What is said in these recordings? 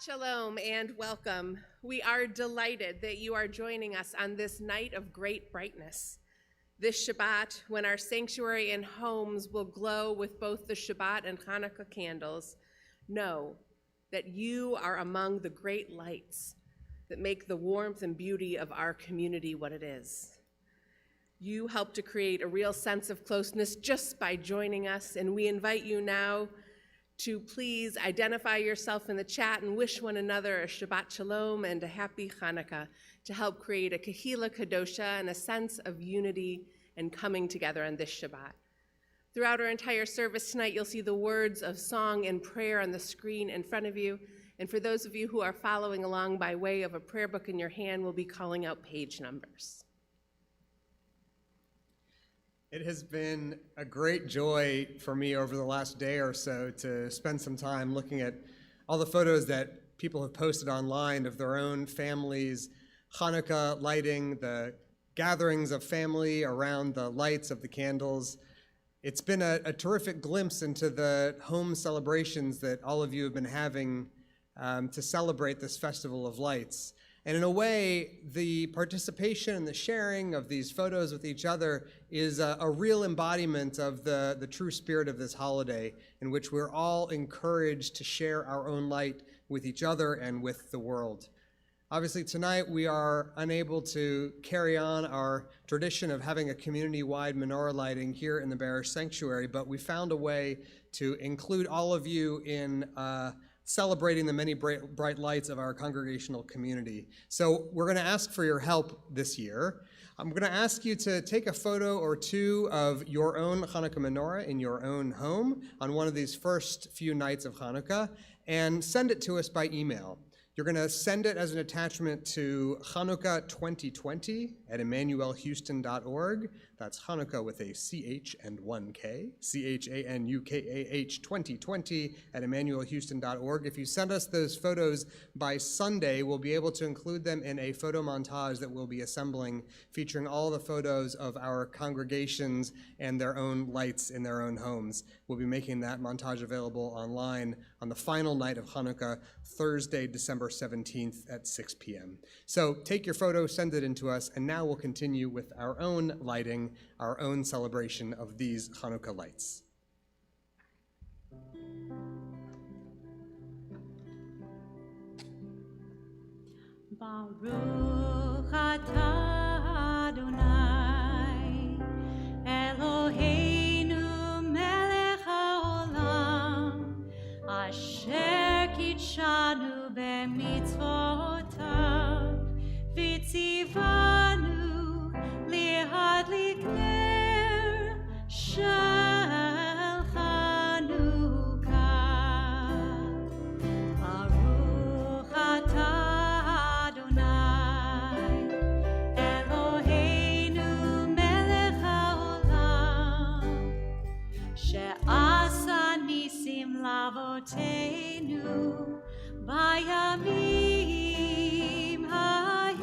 Shalom and welcome. We are delighted that you are joining us on this night of great brightness. This Shabbat, when our sanctuary and homes will glow with both the Shabbat and Hanukkah candles, know that you are among the great lights that make the warmth and beauty of our community what it is. You help to create a real sense of closeness just by joining us, and we invite you now to please identify yourself in the chat and wish one another a Shabbat Shalom and a happy Hanukkah to help create a Kahila Kadosha and a sense of unity and coming together on this Shabbat. Throughout our entire service tonight, you'll see the words of song and prayer on the screen in front of you. And for those of you who are following along by way of a prayer book in your hand, we'll be calling out page numbers. It has been a great joy for me over the last day or so to spend some time looking at all the photos that people have posted online of their own families, Hanukkah lighting, the gatherings of family around the lights of the candles. It's been a terrific glimpse into the home celebrations that all of you have been having to celebrate this Festival of Lights. And in a way, the participation and the sharing of these photos with each other is a real embodiment of the true spirit of this holiday, in which we're all encouraged to share our own light with each other and with the world. Obviously, tonight we are unable to carry on our tradition of having a community-wide menorah lighting here in the Barish Sanctuary, but we found a way to include all of you in celebrating the many bright lights of our congregational community. So we're going to ask for your help this year. I'm going to ask you to take a photo or two of your own Hanukkah menorah in your own home on one of these first few nights of Hanukkah and send it to us by email. You're going to send it as an attachment to Hanukkah 2020 at EmmanuelHouston.org. That's Hanukkah with a CH and one K, CHANUKAH 2020 at EmmanuelHouston.org. If you send us those photos by Sunday, we'll be able to include them in a photo montage that we'll be assembling, featuring all the photos of our congregations and their own lights in their own homes. We'll be making that montage available online on the final night of Hanukkah, Thursday, December 17th at 6 p.m. So take your photo, send it in to us, and now we'll continue with our own lighting, our own celebration of these Hanukkah lights. Baruch atah Adonai Eloheinu melech haolam asher kitshanu b'mitzvotav v'tzivanu lihadlik ner shel Chanukah. Baruch atah Adonai Eloheinu melech haolam she'asa nisim lavotenu bayamim ha'hem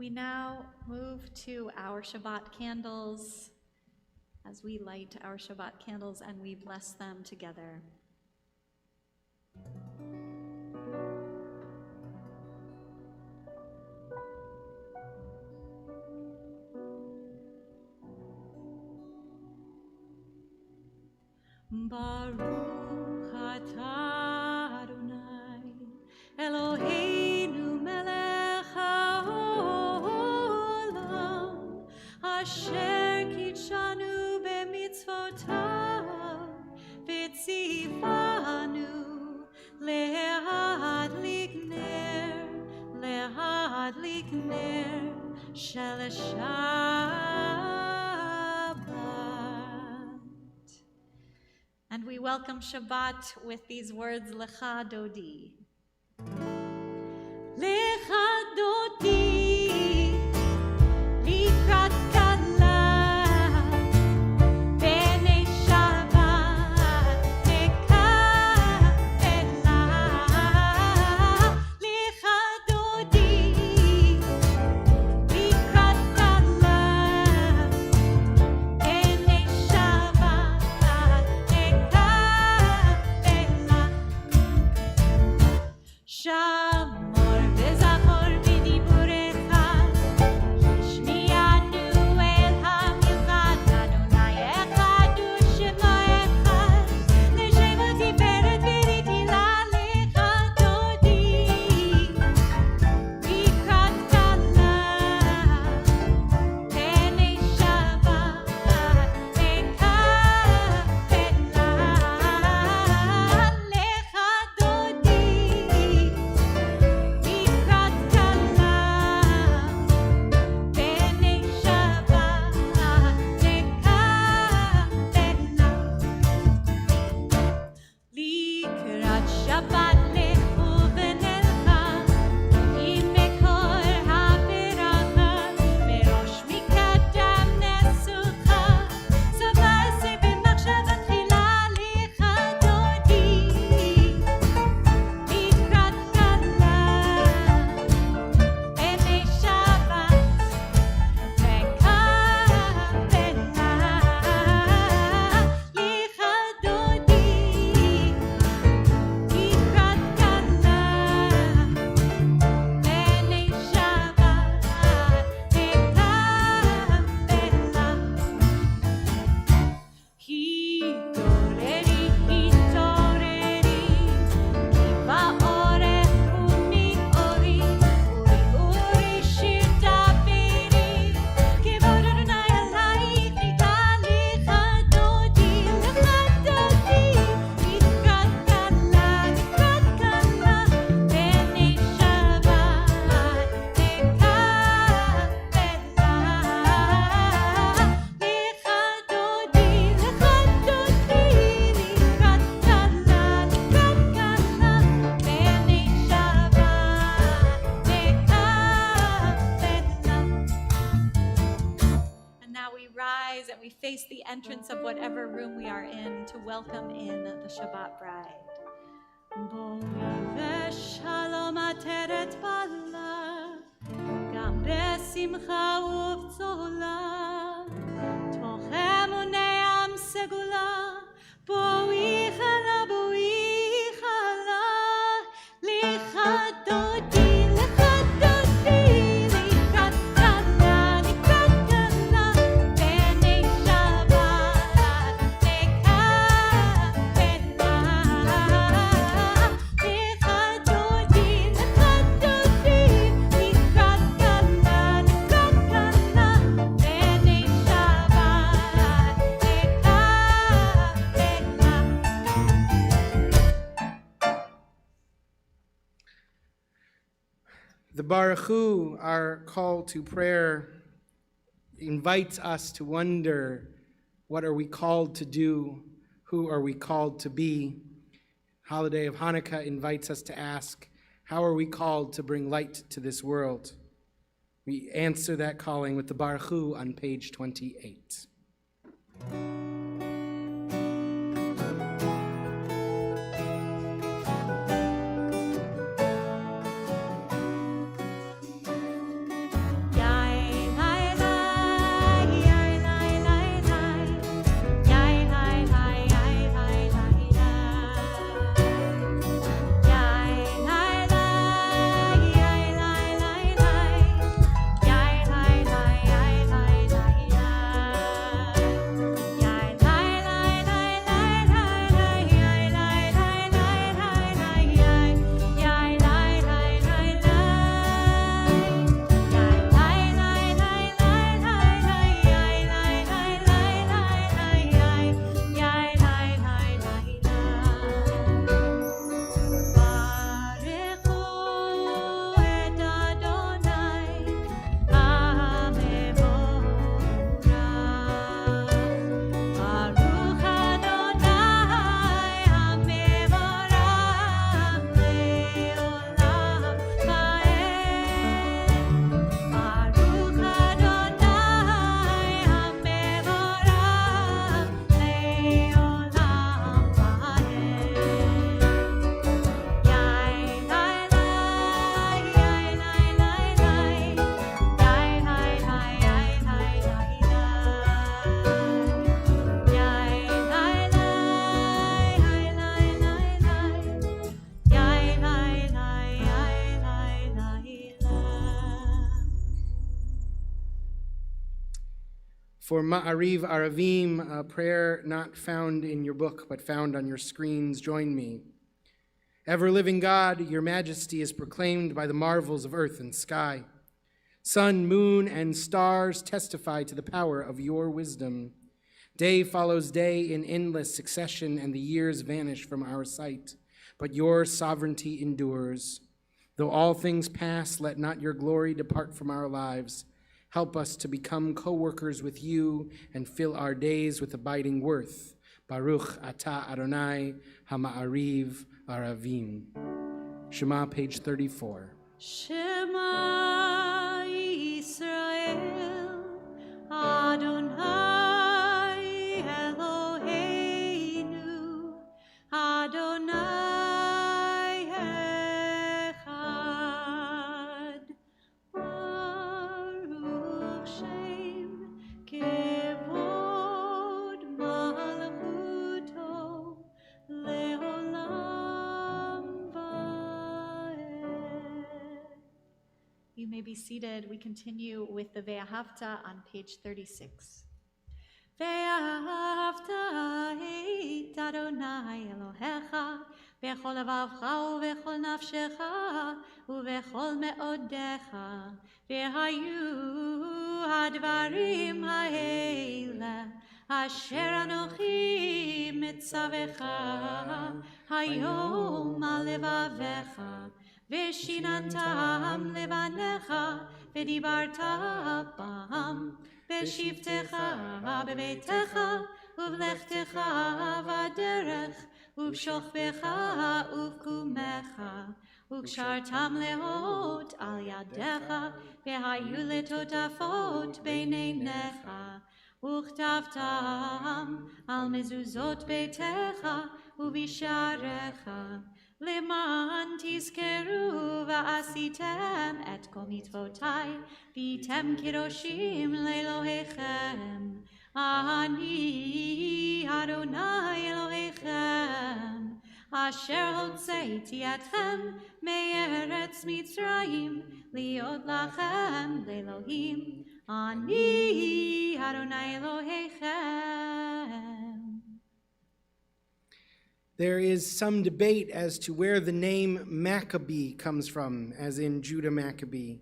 We now move to our Shabbat candles as we light our Shabbat candles and we bless them together. Baruch atah Adonai Eloheinu melech haolam asher kitshanu b'mitzvotav v'tzivanu lehadlik ner shel Shabbat. And we welcome Shabbat with these words, Lecha Dodi. Lecha Dodi, likrat kala, b'nei Shabbat, tekabela. Lecha Dodi, likrat kala, b'nei Shabbat, Shamor v'zachor v'diburecha Yishmianu el hamichad Adonai echad u'shemo echad L'shemo tiferet v'ritila lecha Dodi Likrat kala b'nei Shabbat tekabela lecha Dodi Likrat kala b'nei Shabbat tekabela Likrat Shabbat lechu v'nelcha im mekor ha'beracha merash mikadam nesucha Zavase b'machshava tchila lecha Dodi Likrat kala b'nei Shabbat tekabela lecha Dodi Likrat kala b'nei Shabbat tekabela Hitoreri, hitoreri Ki ba'orech u'mi'ori Uri shir daveri Kivod Adonai alayich nida lecha Dodi Lecha Dodi Likrat kala b'nei Shabbat tekabela Lecha Dodi Likrat kala b'nei Shabbat tekabela And now we rise and we face the entrance of whatever room we are in to welcome in the Shabbat bride. Boi v'shalom ateret bala, gam besimcha uv'zola, tochem u'neam segula, boi chala, lecha Dodi, likrat kala b'nei Shabbat tekabela lecha Dodi likrat kala b'nei Shabbat The Baruch Hu, our call to prayer, invites us to wonder, what are we called to do? Who are we called to be? Holiday of Hanukkah invites us to ask, how are we called to bring light to this world? We answer that calling with the Baruch Hu on page 28. For Ma'ariv Aravim, a prayer not found in your book, but found on your screens, join me. Ever-living God, your majesty is proclaimed by the marvels of earth and sky. Sun, moon, and stars testify to the power of your wisdom. Day follows day in endless succession, and the years vanish from our sight. But your sovereignty endures. Though all things pass, let not your glory depart from our lives. Help us to become co-workers with you and fill our days with abiding worth. Baruch atah Adonai Hama'ariv Aravim. Shema, page 34. Shema Yisrael, Adonai Eloheinu, Adonai Echad. Baruch Shem Kevod Malchuto Leolam Vaed. You may be seated. We continue with the Ve'ahavta on page 36. ואהבת את אדוני אלוהיך בכל לבבך ובכל נפשך ובכל מאודיך, והיו הדברים האלה אשר אנוכי מצווך היום על לבביך, ושיננתם לבניך ודיברת בם בשבתך בביתך ובלכתך בדרך ובשוכבך ובקומך, וקשרתם להות על ידיך, והיו לטוטפות בין עיניך, וכתבתם על מזוזות ביתך ובשעריך, למען תזכרו ועשיתם את כל מצוותיי, והייתם קדושים לאלוהיכם. אני אדוני אלוהיכם, אשר הוצאתי אתכם מארץ מצרים, להיות לכם לאלוהים. אני אדוני אלוהיכם. There is some debate as to where the name Maccabee comes from, as in Judah Maccabee.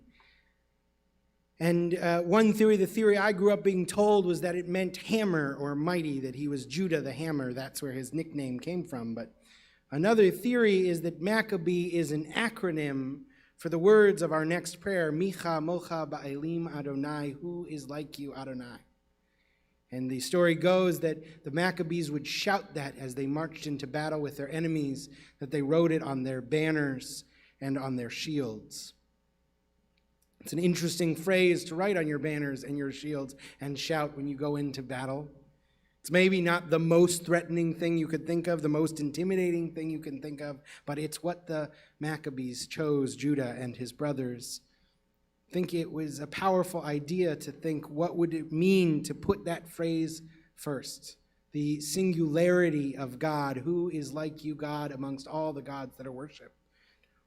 And one theory, the theory I grew up being told, was that it meant hammer or mighty, that he was Judah the hammer. That's where his nickname came from. But another theory is that Maccabee is an acronym for the words of our next prayer, Micha Mocha Ba'elim Adonai, who is like you, Adonai. And the story goes that the Maccabees would shout that as they marched into battle with their enemies, that they wrote it on their banners and on their shields. It's an interesting phrase to write on your banners and your shields and shout when you go into battle. It's maybe not the most threatening thing you could think of, the most intimidating thing you can think of, but it's what the Maccabees chose, Judah and his brothers. I think it was a powerful idea to think, what would it mean to put that phrase first? The singularity of God. Who is like you, God, amongst all the gods that are worshipped?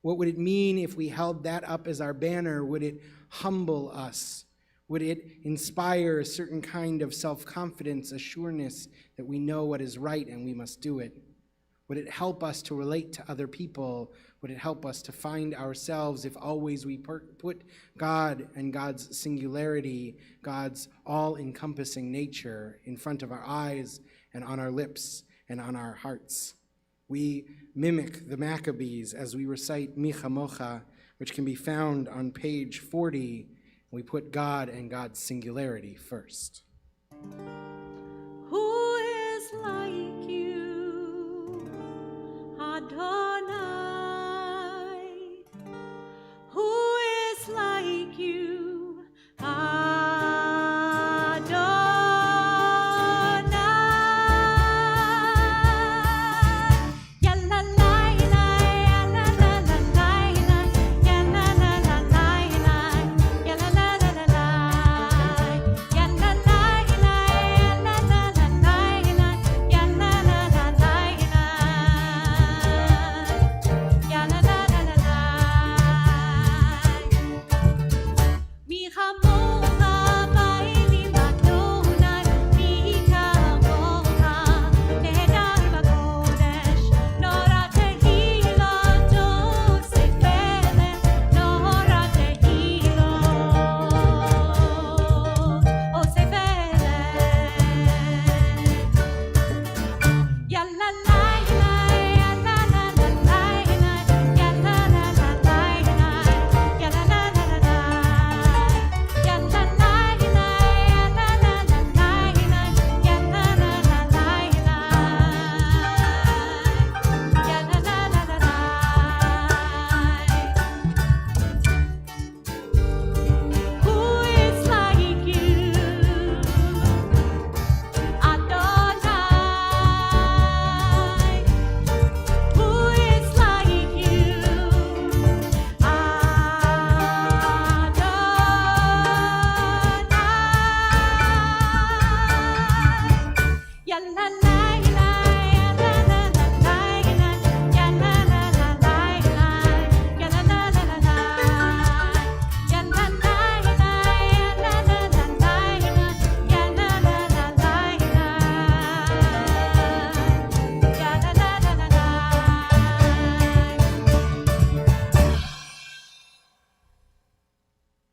What would it mean if we held that up as our banner? Would it humble us? Would it inspire a certain kind of self-confidence, a sureness that we know what is right and we must do it? Would it help us to relate to other people? Would it help us to find ourselves if always we put God and God's singularity, God's all-encompassing nature in front of our eyes and on our lips and on our hearts? We mimic the Maccabees as we recite Micha Mocha, which can be found on page 40. We put God and God's singularity first. Who is like you, Adonai? Who is like you,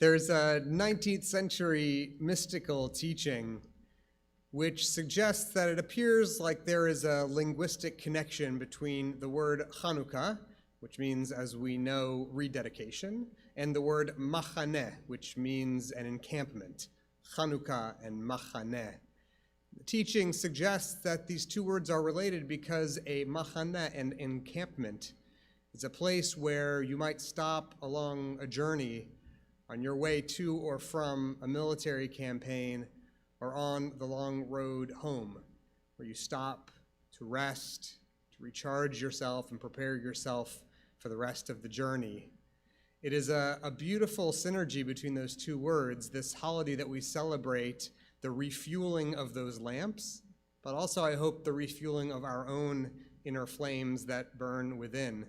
There's a 19th century mystical teaching which suggests that it appears like there is a linguistic connection between the word Chanukah, which means, as we know, rededication, and the word machaneh, which means an encampment. Chanukah and machaneh. The teaching suggests that these two words are related because a machaneh, an encampment, is a place where you might stop along a journey on your way to or from a military campaign or on the long road home, where you stop to rest, to recharge yourself and prepare yourself for the rest of the journey. It is a beautiful synergy between those two words, this holiday that we celebrate the refueling of those lamps, but also, I hope, the refueling of our own inner flames that burn within.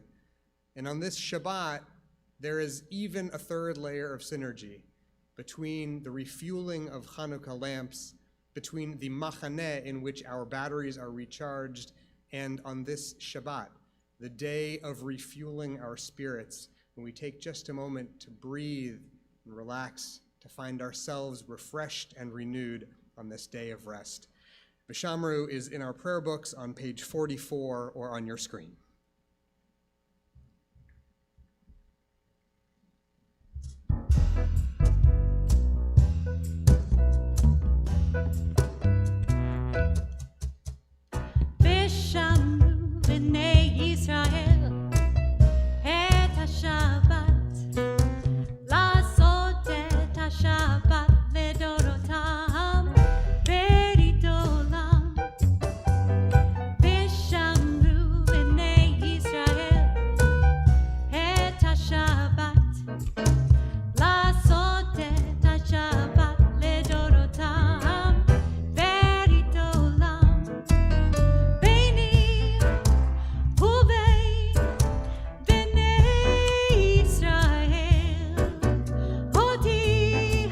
And on this Shabbat, there is even a third layer of synergy between the refueling of Hanukkah lamps, between the machaneh in which our batteries are recharged, and on this Shabbat, the day of refueling our spirits, when we take just a moment to breathe and relax, to find ourselves refreshed and renewed on this day of rest. Vishamru is in our prayer books on page 44 or on your screen. Vishamru b'nei Yisrael et HaShabbat, לעשות את השבת לדורותם ברית עולם. ושמרו בני ישראל את השבת, לעשות את השבת לדורותם ברית עולם. ביני ובין בני ישראל, אותי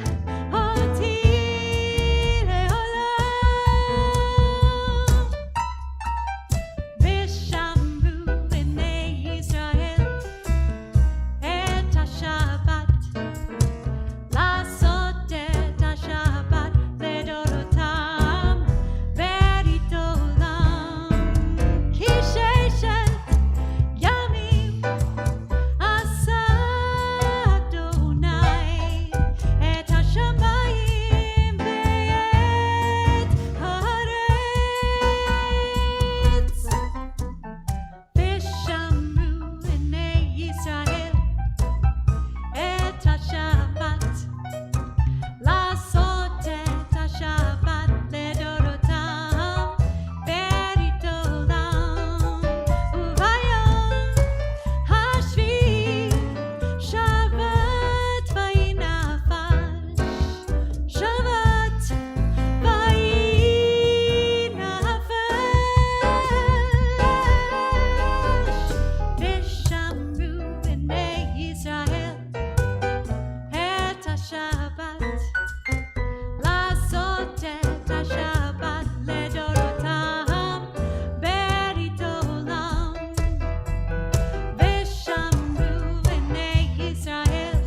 לעולם. ושמרו בני ישראל את השבת, לעשות את השבת לדורותם ברית עולם. כי ששת ימים עשה אדוני את השמיים ואת הארץ. ושמרו בני ישראל את השבת, לעשות את השבת לדורותם ברית עולם. וביום השביעי שבת ויהי נפש, שבת ויהי נפש. ושמרו בני ישראל את השבת, לעשות את השבת לדורותם ברית עולם. ושמרו בני ישראל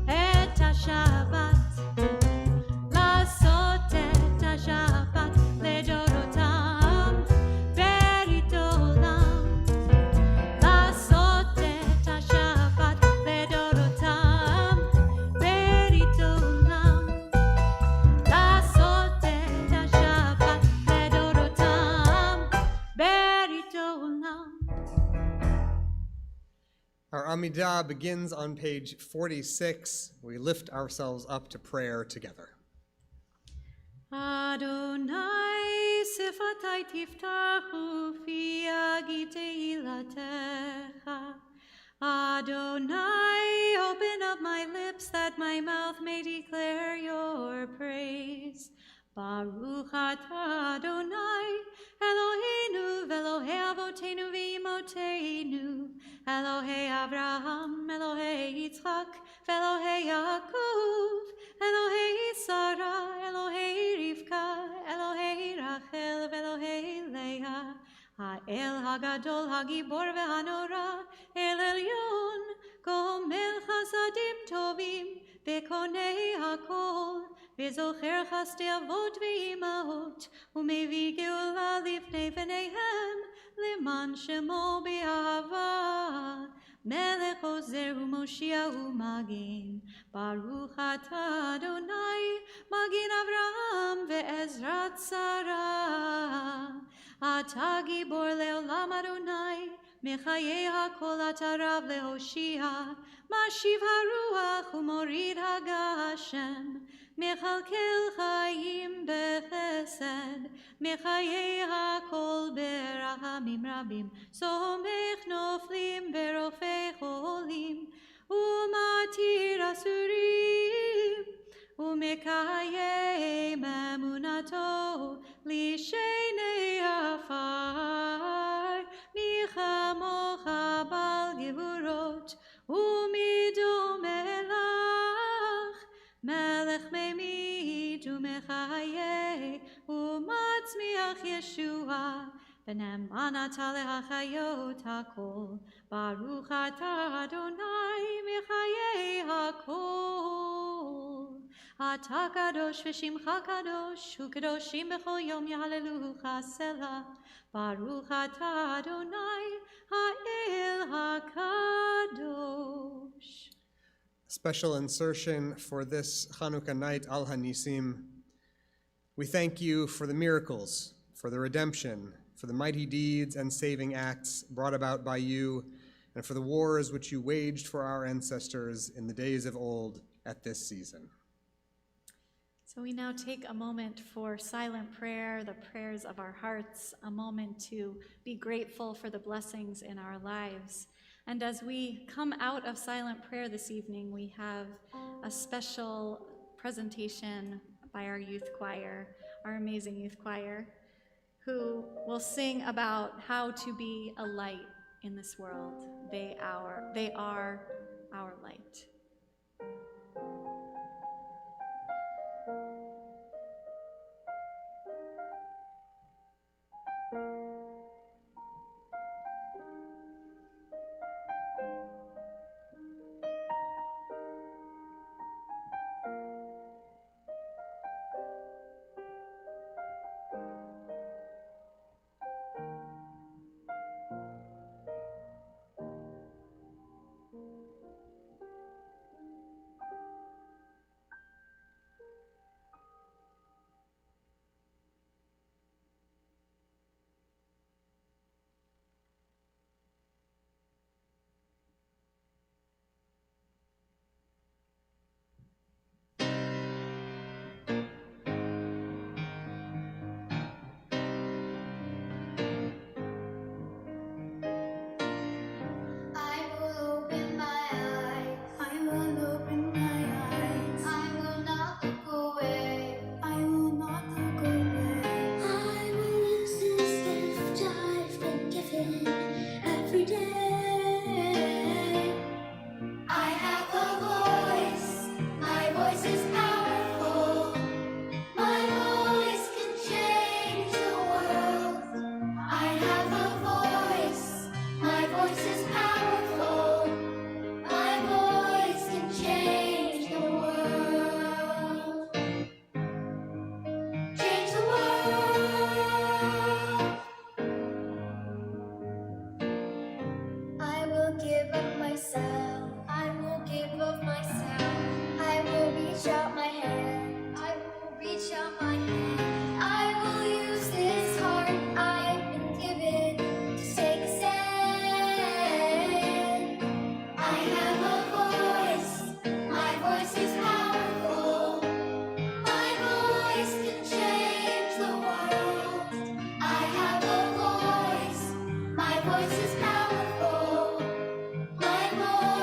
את השבת, לעשות את השבת לדורותם ברית עולם. לעשות את השבת לדורותם ברית עולם. לעשות את השבת לדורותם ברית עולם. Our Amidah begins on page 46. We lift ourselves up to prayer together. אדוני שפתי תפתח ופי יגיד תהילתך. Adonai, open up my lips that my mouth may declare your praise. Baruch atah Adonai, Eloheinu ve'Elohei avotenu ve'imotenu, Elohei Avraham, Elohei Yitzchak, ve'Elohei Yaakov, Elohei Sarah, Elohei Rivka, Elohei Rachel, ve'Elohei Leah, Ha'el Hagadol, Hagibor ve'Hanora, El Elyon, גומל חסדים טובים וקונה הכל, וזוכר חסדי אבות ואימהות, ומביא גאולה לפני בניהם, למען שמו באהבה. מלך עוזר ומושיע ומגן, ברוך אתה אדוני, מגן אברהם ועזרת שרה. אתה גיבור לעולם אדוני, מחיי הכל אתה רב להושיע, משיב הרוח ומוריד הגשם, מכלכל חיים בחסד, מחיי הכל ברחמים רבים, סומך נופלים ורופא חולים, ומתיר אסורים, ומקיים אמונתו לשני עפר. מי כמוך בעל גבורות ומי דומה לך, מלך ממית ומחיה ומצמיח ישועה, ונאמן אתה להחיות הכל. ברוך אתה אדוני מחיי הכל. אתה קדוש ושמך קדוש, וקדושים בכל יום יהללוך סלה. ברוך אתה אדוני האל הקדוש. Special insertion for this Chanukah night, Al Hanisim. We thank you for the miracles, for the redemption, for the mighty deeds and saving acts brought about by you, and for the wars which you waged for our ancestors in the days of old at this season. So we now take a moment for silent prayer, the prayers of our hearts, a moment to be grateful for the blessings in our lives. And as we come out of silent prayer this evening, we have a special presentation by our youth choir, our amazing youth choir, who will sing about how to be a light in this world. They are our light. My voice is powerful. My voice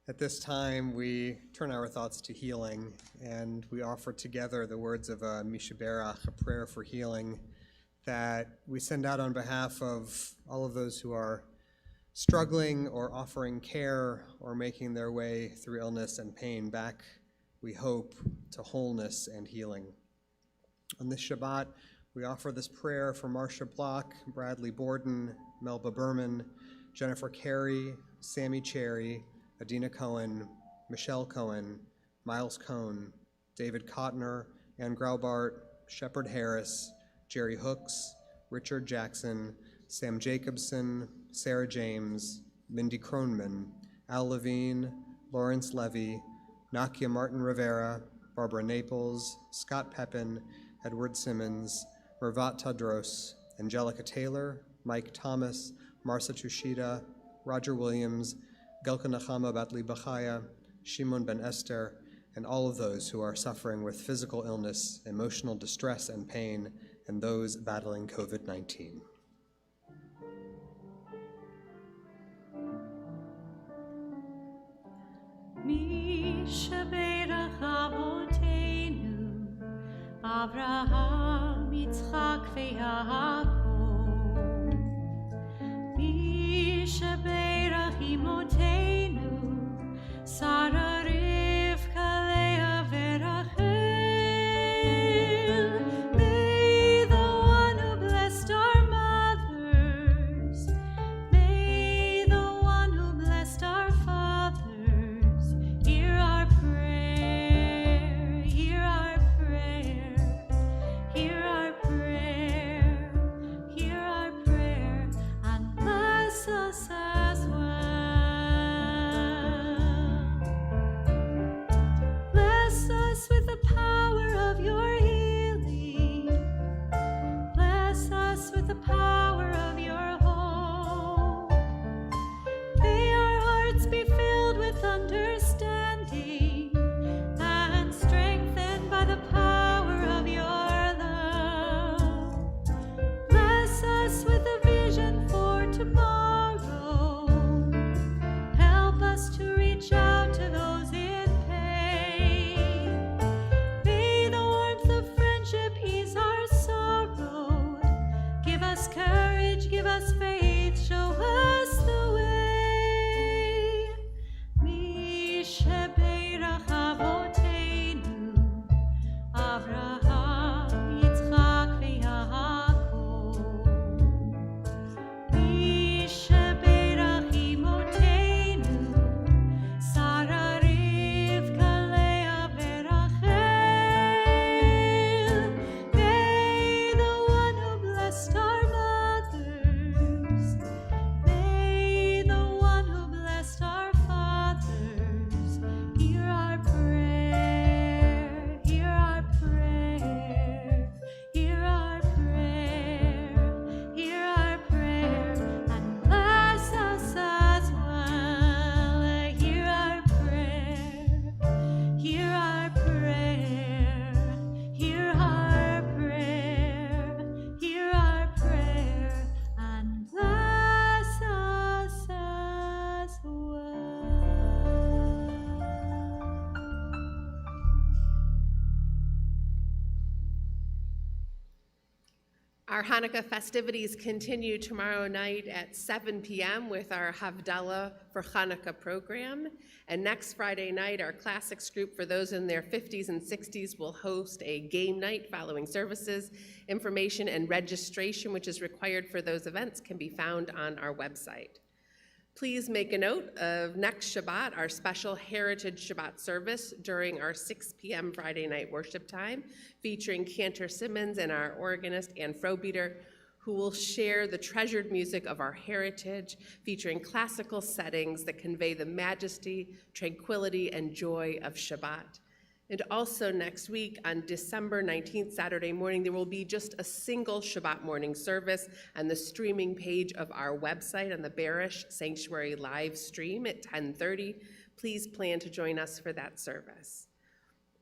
At this time, we turn our thoughts to healing, and we offer together the words of a Mishaberach, a prayer for healing, that we send out on behalf of all of those who are struggling or offering care or making their way through illness and pain back, we hope, to wholeness and healing. On this Shabbat, we offer this prayer for Marcia Block, Bradley Borden, Melba Berman, Jennifer Carey, Sammy Cherry, Adina Cohen, Michelle Cohen, Miles Cohn, David Kottner, Ann Graubart, Shepard Harris, Jerry Hooks, Richard Jackson, Sam Jacobson, Sarah James, Mindy Kronman, Al Levine, Lawrence Levy, Nakia Martin Rivera, Barbara Naples, Scott Pepin, Edward Simmons, Mervat Tadros, Angelica Taylor, Mike Thomas, Marcia Tushida, Roger Williams, Gelka Nachama Batli Bachaya, Shimon Ben Esther, and all of those who are suffering with physical illness, emotional distress and pain, and those battling COVID-19. Mishaberach Avotenu, Avraham, Yitzchak, veYaakov. Mishaberach Imotenu, Sarah, Rivka, Leah, veRachel. May the one who blessed our mothers, may the one who blessed our fathers, hear our prayer, hear our prayer, hear our prayer, hear our prayer, and bless us as well. Bless us with the power of your healing. Bless us with the power of your hope. May our hearts be filled with understanding and strengthened by the power of your love. Bless us with a vision for tomorrow. Help us to reach out to those in pain. May the warmth of friendship ease our sorrow. Give us courage, give us faith, show us the way. Mishaberach Avotenu, Avraham, Yitzchak, veYaakov. Mishaberach Imotenu, Sarah, Rivka, Leah, veRachel. May the one who blessed our mothers, may the one who blessed our fathers, hear our prayer, hear our prayer, hear our prayer, hear our prayer, and bless us as well. Hear our prayer, hear our prayer, hear our prayer, hear our prayer, and bless us as well. Our Hanukkah festivities continue tomorrow night at 7 p.m. with our Havdalah for Hanukkah program. And next Friday night, our classics group for those in their 50s and 60s will host a game night following services. Information and registration, which is required for those events, can be found on our website. Please make a note of next Shabbat, our special Heritage Shabbat service during our 6 p.m. Friday night worship time, featuring Cantor Simmons and our organist, Ann Frobeater, who will share the treasured music of our heritage, featuring classical settings that convey the majesty, tranquility, and joy of Shabbat. And also next week on December 19th, Saturday morning, there will be just a single Shabbat morning service on the streaming page of our website on the Barish Sanctuary live stream at 10:30. Please plan to join us for that service.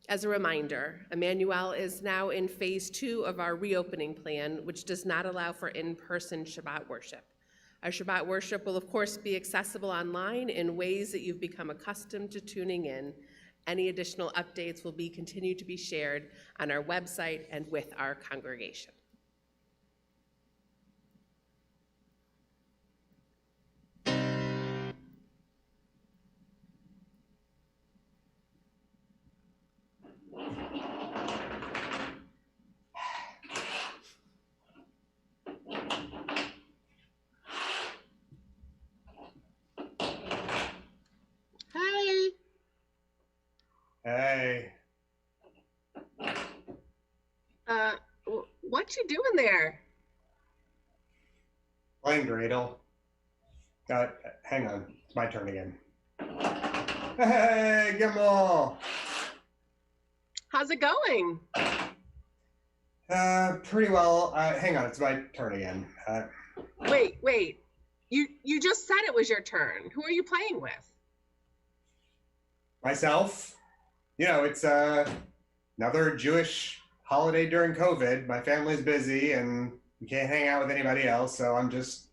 As a reminder, Emmanuel is now in phase 2 of our reopening plan, which does not allow for in-person Shabbat worship. Our Shabbat worship will, of course, be accessible online in ways that you've become accustomed to tuning in. Any additional updates will be continued to be shared on our website and with our congregation. Hi. Hey. What you doing there? Playing dreidel. Hang on. It's my turn again. Hey, Gimel! How's it going? Pretty well. Hang on. It's my turn again. Wait. You just said it was your turn. Who are you playing with? Myself. You know, it's another Jewish holiday during COVID. My family's busy and we can't hang out with anybody else, so I'm just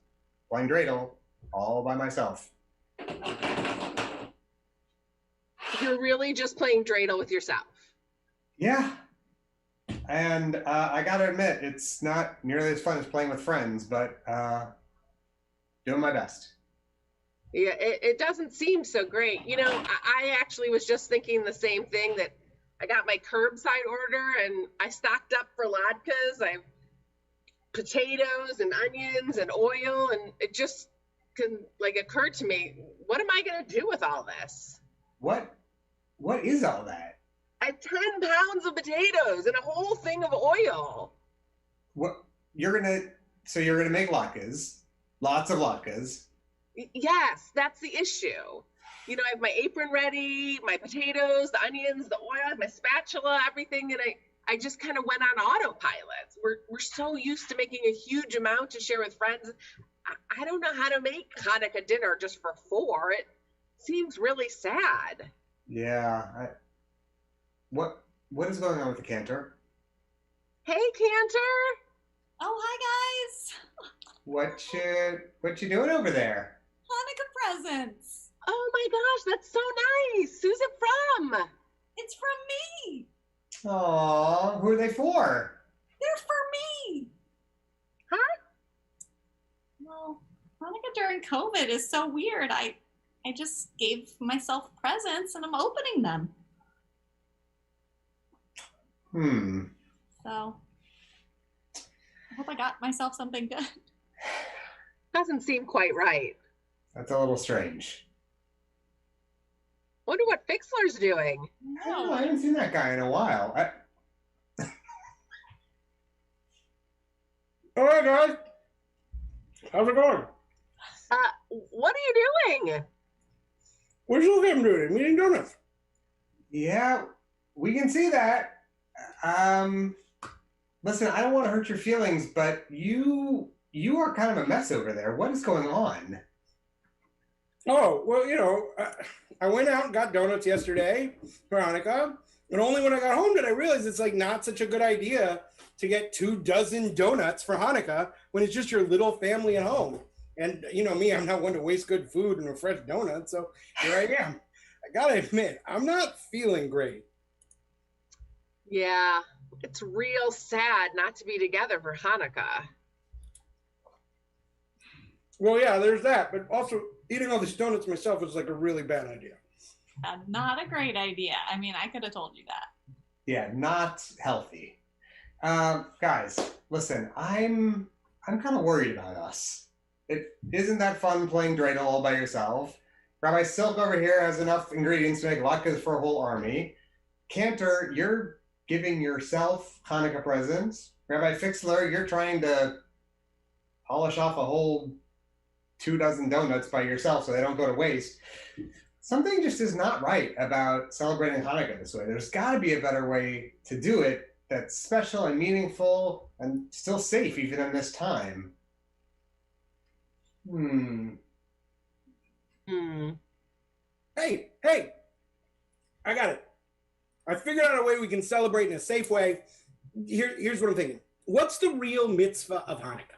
playing dreidel all by myself. You're really just playing dreidel with yourself? Yeah. And I gotta admit, it's not nearly as fun as playing with friends, but doing my best. Yeah, it doesn't seem so great. You know, I actually was just thinking the same thing, that I got my curbside order and I stocked up for latkes. I have potatoes and onions and oil, and it just occurred to me, what am I going to do with all this? What is all that? I have 10 pounds of potatoes and a whole thing of oil. What you're gonna make latkes, lots of latkes. Yes, that's the issue. You know, I have my apron ready, my potatoes, the onions, the oil, my spatula, everything, and I just kind of went on autopilot. We're so used to making a huge amount to share with friends. I don't know how to make Hanukkah dinner just for 4. It seems really sad. Yeah. What is going on with the cantor? Hey, Cantor. Oh, hi guys. What you doing over there? Hanukkah presents. Oh my gosh, that's so nice. Who's it from? It's from me. Aw, who are they for? They're for me. Huh? Well, Hanukkah during COVID is so weird. I just gave myself presents and I'm opening them. So I hope I got myself something good. Doesn't seem quite right. That's a little strange. Wonder what Fixler's doing. I don't know, I haven't seen that guy in a while. All right, guys. How's it going? What are you doing? Where's Lucam doing? Eating donuts. Yeah, we can see that. Listen, I don't want to hurt your feelings, but you are kind of a mess over there. What is going on? Oh, well, you know, I went out and got donuts yesterday for Hanukkah, and only when I got home did I realize it's like not such a good idea to get 24 donuts for Hanukkah when it's just your little family at home. And you know me, I'm not one to waste good food and a fresh donut, so here I am. I gotta admit, I'm not feeling great. Yeah, it's real sad not to be together for Hanukkah. Well, yeah, there's that, but also eating all these donuts myself is like a really bad idea. Not a great idea. I mean, I could have told you that. Yeah, not healthy. Guys, listen, I'm kind of worried about us. It isn't that fun playing dreidel all by yourself. Rabbi Silk over here has enough ingredients to make latkes for a whole army. Cantor, you're giving yourself Hanukkah presents. Rabbi Fixler, you're trying to polish off a whole 24 donuts by yourself so they don't go to waste. Something just is not right about celebrating Hanukkah this way. There's got to be a better way to do it that's special and meaningful and still safe even in this time. Hey, I got it. I figured out a way we can celebrate in a safe way. Here's what I'm thinking. What's the real mitzvah of Hanukkah?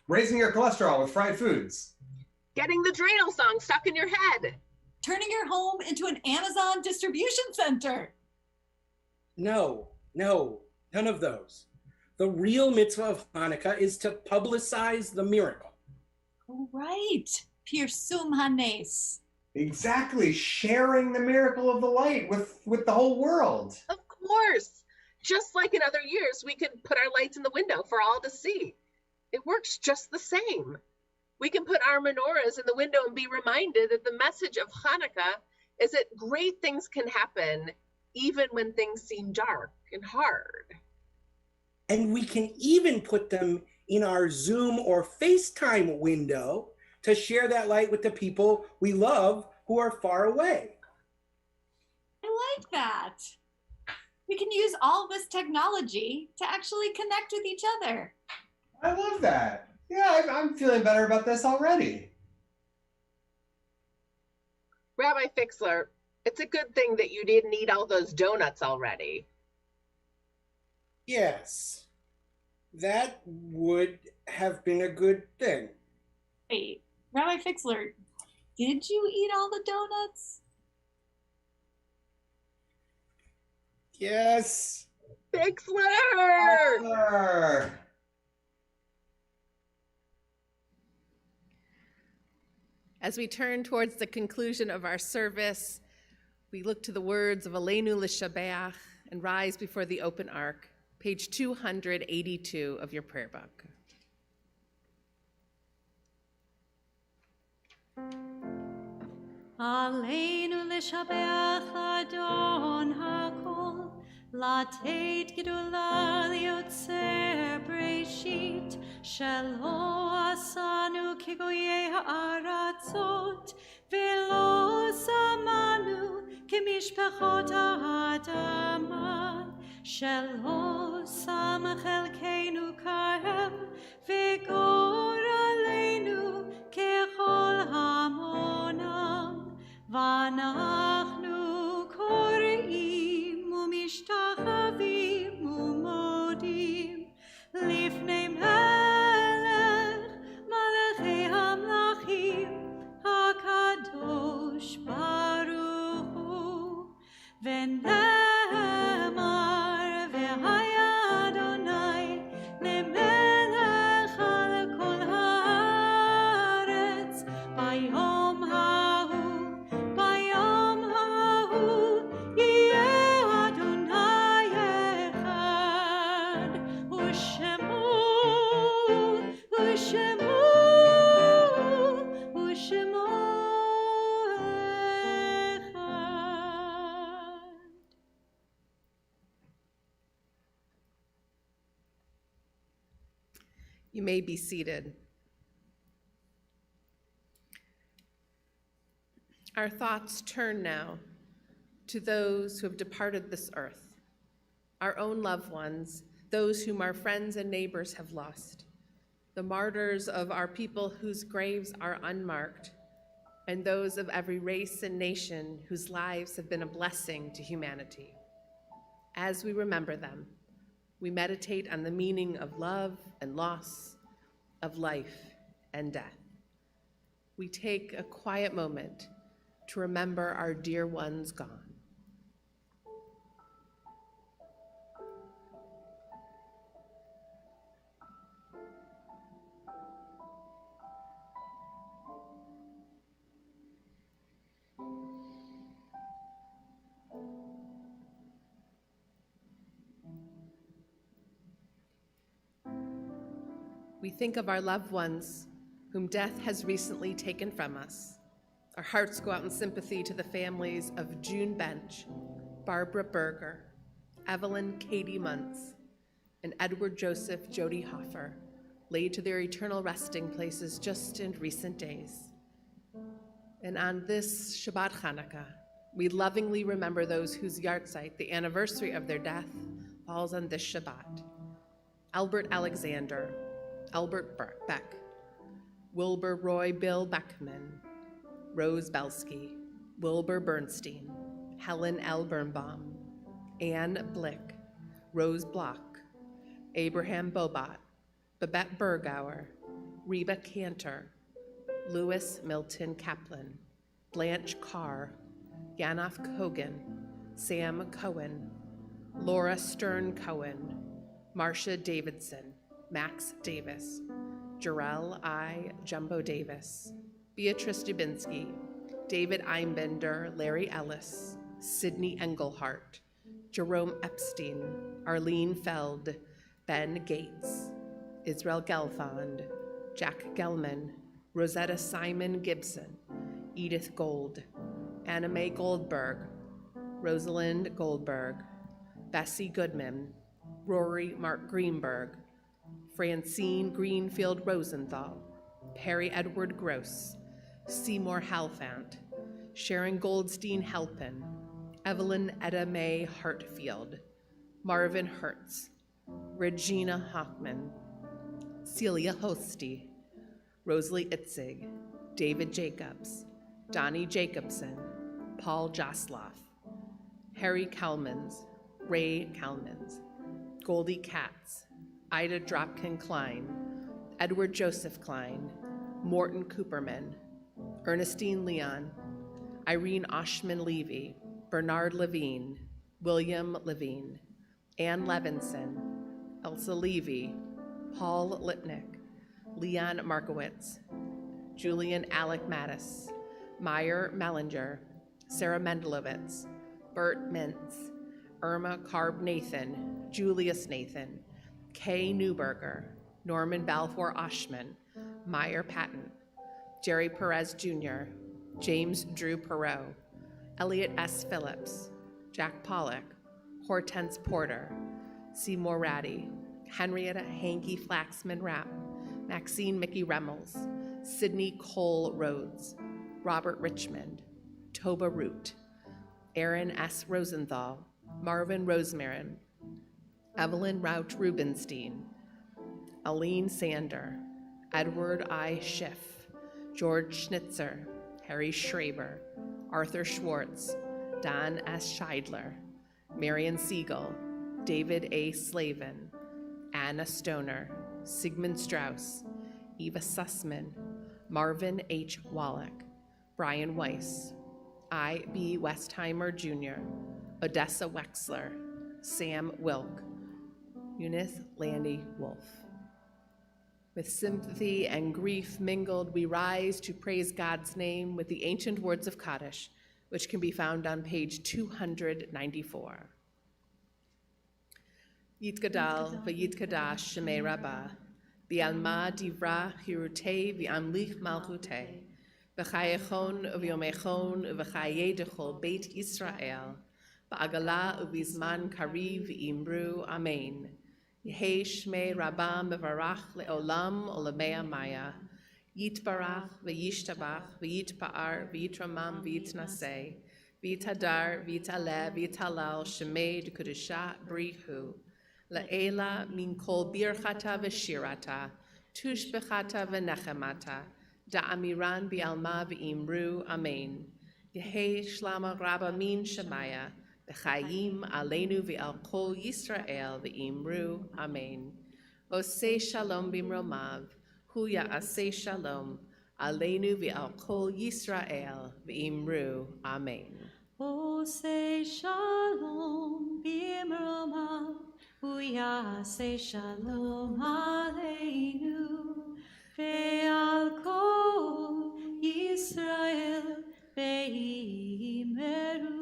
Raising your cholesterol with fried foods. getting the dreidel song stuck in your head, turning your home into an Amazon distribution center. No, none of those. The real mitzvah of Hanukkah is to publicize the miracle. Oh, right. Pirsum hanes. Exactly, sharing the miracle of the light with the whole world. of course. Just like in other years, we can put our lights in the window for all to see. It works just the same. We can put our menorahs in the window and be reminded that the message of Hanukkah is that great things can happen even when things seem dark and hard. And we can even put them in our Zoom or FaceTime window to share that light with the people we love who are far away. I like that. We can use all this technology to actually connect with each other. I love that. Yeah, I'm feeling better about this already. Rabbi Fixler, it's a good thing that you didn't eat all those donuts already. Yes, that would have been a good thing. Wait, Rabbi Fixler, did you eat all the donuts? Yes. Fixler! As we turn towards the conclusion of our service, we look to the words of Aleinu L'Shabeach and rise before the open ark, page 282 of your prayer book. Aleinu l'shabeach l'Adon hakol, לתת גדולה ליוצר בראשית, שלא עשנו כגויי הארצות, ולא שמנו כמשפחות האדמה, שלא שם חלקנו כרם, וגורלנו ככל המונם, ואנחנו קוראים ומשתחווים ומודים לפני מלך מלכי המלכים הקדוש ברוך הוא, ונאמר והיה אדוני למלך על כל הארץ ביום ההוא יהיה אדוני אחד, ושמו אחד. You may be seated. Our thoughts turn now to those who have departed this earth, our own loved ones, those whom our friends and neighbors have lost, the martyrs of our people whose graves are unmarked, and those of every race and nation whose lives have been a blessing to humanity. As we remember them, we meditate on the meaning of love and loss, of life and death. We take a quiet moment to remember our dear ones gone. We think of our loved ones whom death has recently taken from us. Our hearts go out in sympathy to the families of June Bench, Barbara Berger, Evelyn Katie Muntz, and Edward Joseph Jody Hoffer, laid to their eternal resting places just in recent days. And on this Shabbat Chanukah, we lovingly remember those whose yahrzeit, the anniversary of their death, falls on this Shabbat. Albert Alexander, Albert Beck, Wilbur Roy Bill Beckman, Rose Belsky, Wilbur Bernstein, Helen L. Birnbaum, Anne Blick, Rose Block, Abraham Bobat, Babette Bergauer, Reba Cantor, Lewis Milton Kaplan, Blanche Carr, Yanoff Kogan, Sam Cohen, Laura Stern Cohen, Marcia Davidson, Max Davis, Jarrell I. Jumbo Davis, Beatrice Dubinsky, David Einbender, Larry Ellis, Sydney Engelhart, Jerome Epstein, Arlene Feld, Ben Gates, Israel Gelfand, Jack Gelman, Rosetta Simon Gibson, Edith Gold, Anna Mae Goldberg, Rosalind Goldberg, Bessie Goodman, Rory Mark Greenberg, Francine Greenfield Rosenthal, Perry Edward Gross, Seymour Halfant, Sharon Goldstein Halpin, Evelyn Etta Mae Hartfield, Marvin Hertz, Regina Hoffman, Celia Hosty, Rosalie Itzig, David Jacobs, Donnie Jacobson, Paul Josloff, Harry Kalmans, Ray Kalmans, Goldie Katz, Ida Dropkin Klein, Edward Joseph Klein, Morton Cooperman, Ernestine Leon, Irene Oshman Levy, Bernard Levine, William Levine, Ann Levinson, Elsa Levy, Paul Lipnick, Leon Markowitz, Julian Alec Mattis, Meyer Mellinger, Sarah Mendelovitz, Bert Mintz, Irma Carb Nathan, Julius Nathan, Kay Newberger, Norman Balfour Oshman, Meyer Patton, Jerry Perez Jr., James Drew Perot, Elliot S. Phillips, Jack Pollock, Hortense Porter, Seymour Ratty, Henrietta Hankey Flaxman Rapp, Maxine Mickey Remmels, Sydney Cole Rhodes, Robert Richmond, Toba Root, Aaron S. Rosenthal, Marvin Rosemarin, Evelyn Rauch Rubenstein, Aline Sander, Edward I. Schiff, George Schnitzer, Harry Schraber, Arthur Schwartz, Don S. Scheidler, Marion Siegel, David A. Slavin, Anna Stoner, Sigmund Strauss, Eva Sussman, Marvin H. Wallach, Brian Weiss, I. B. Westheimer Jr., Odessa Wexler, Sam Wilk, Eunice Landy Wolf. With sympathy and grief mingled, we rise to praise God's name with the ancient words of Kaddish, which can be found on page 294. Yitgadal v'yitkadash shemei Rabbah, v'alma divra hirutei v'amlich malchutei, v'chayechon v'yomechon v'chaye dechol beit Yisrael, v'agala u'vizman kariv v'imru amen. Yehei shmei Rabbah mevarach le'olam olamei maya, yitbarach v'yishtabach v'yitpa'ar v'yitramam v'yitnaseh, v'yitadar v'yitaleh v'yitalal shemei d'kudusha brihu, La'ela min kol birchata v'shirata, tushbechata v'nechemata, da'amiran bi'alma v'imru, amen. Yehei shlama rabba min shemaya, v'chayim aleinu v'al kol Yisrael v'imru, amen. Oseh shalom bimromav, hu ya'aseh shalom, aleinu v'al kol Yisrael v'imru, amen. Oseh shalom bimromav, hu ya'aseh shalom aleinu ve'al kol Yisrael ve'imru,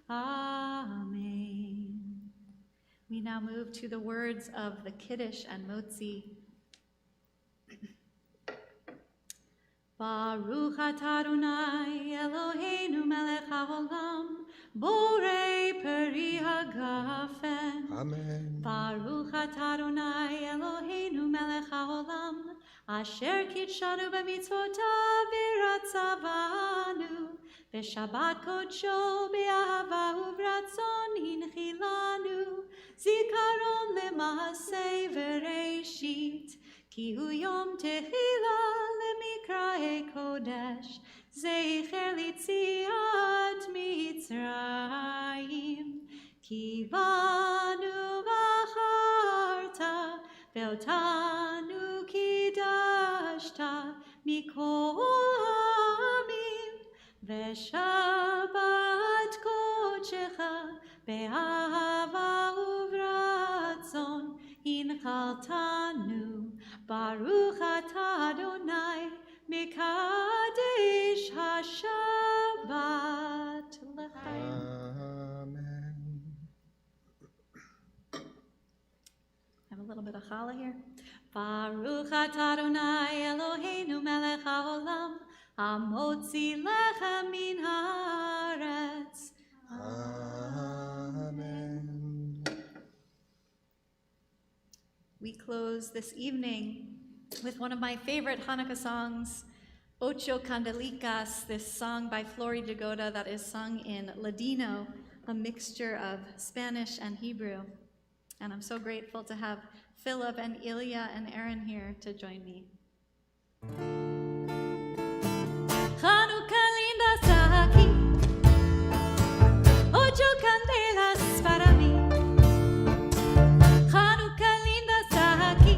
amen. We now move to the words of the Kiddush and Motzi. Baruch atah Adonai Eloheinu melech haolam, borei peri hagafen. Amen. Baruch atah Adonai Eloheinu melech haolam, asher kitshanu b'mitzvotav v'ratzavanu, v'shabbat kodsho be'ahava u'vratzon hinchilanu, zikaron lema'aseh v'reishit, ki hu yom tehila lemikrae kodesh, zecher litziat Mitzrayim, ki banu v'acharta, ve'otanu kidashta מכל העמים, ושבת קודשך באהבה וברצון הנחלתנו. ברוך אתה אדוני מקדש השבת לחיים. Amen. Have a little bit of challah here. Baruch atah Adonai Eloheinu melech haolam, hamotzi lechem min haaretz. Amen. We close this evening with one of my favorite Hanukkah songs, Ocho Candelicas, this song by Flori Jagoda that is sung in Ladino, a mixture of Spanish and Hebrew. And I'm so grateful to have Philip and Ilya and Aaron here to join me. Chanukah linda está aquí, ocho candelas para mí. Chanukah linda está aquí,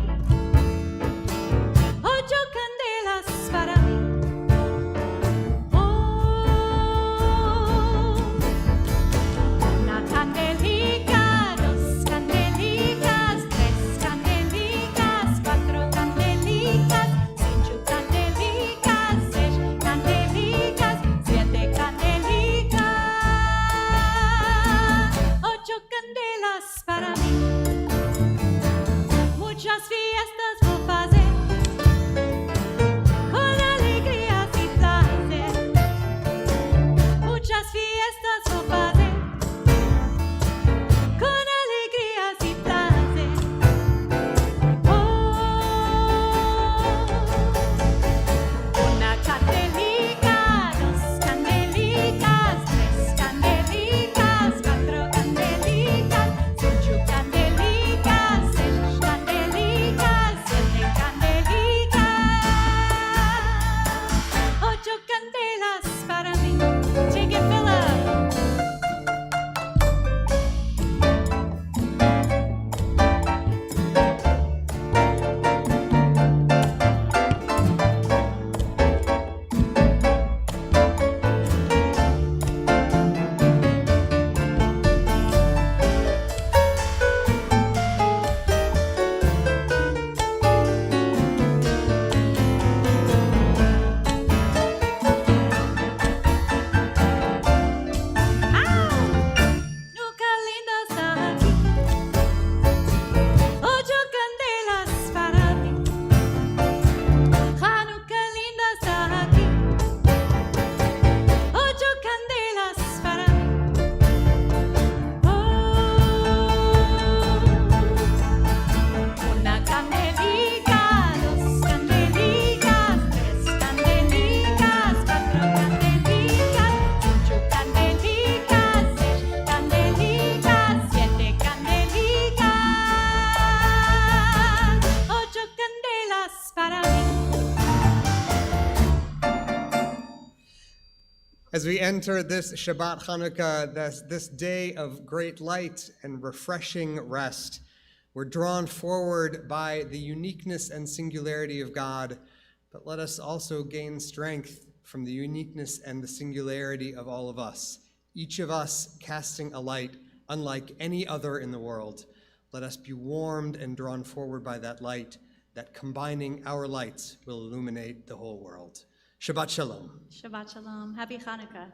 ocho candelas para mí. Oh, una candelica, dos candelicas, tres candelicas, cuatro candelicas, cinco candelicas, seis candelicas, siete candelicas, ocho candelas para mí. Muchas fiestas vou fazer, con alegrías y placer. Muchas fiestas vou fazer, con alegrías y placer. Oh, una candelica, dos candelicas, tres candelicas, cuatro candelicas, cinco candelicas, seis candelicas, siete candelicas, ocho candelas para mí. Take it, Philip. Nunca linda está aquí, ocho candelas para mí. Hanukkah linda está aquí, ocho candelas para mí. Oh, una candelica, dos candelicas, tres candelicas, cuatro candelicas, cinco candelicas, seis candelicas, siete candelicas, ocho candelas para mí. As we enter this Shabbat Chanukah, this day of great light and refreshing rest, we're drawn forward by the uniqueness and singularity of God, but let us also gain strength from the uniqueness and the singularity of all of us, each of us casting a light unlike any other in the world. Let us be warmed and drawn forward by that light, that combining our lights will illuminate the whole world. Shabbat Shalom. Shabbat Shalom. Happy Hanukkah.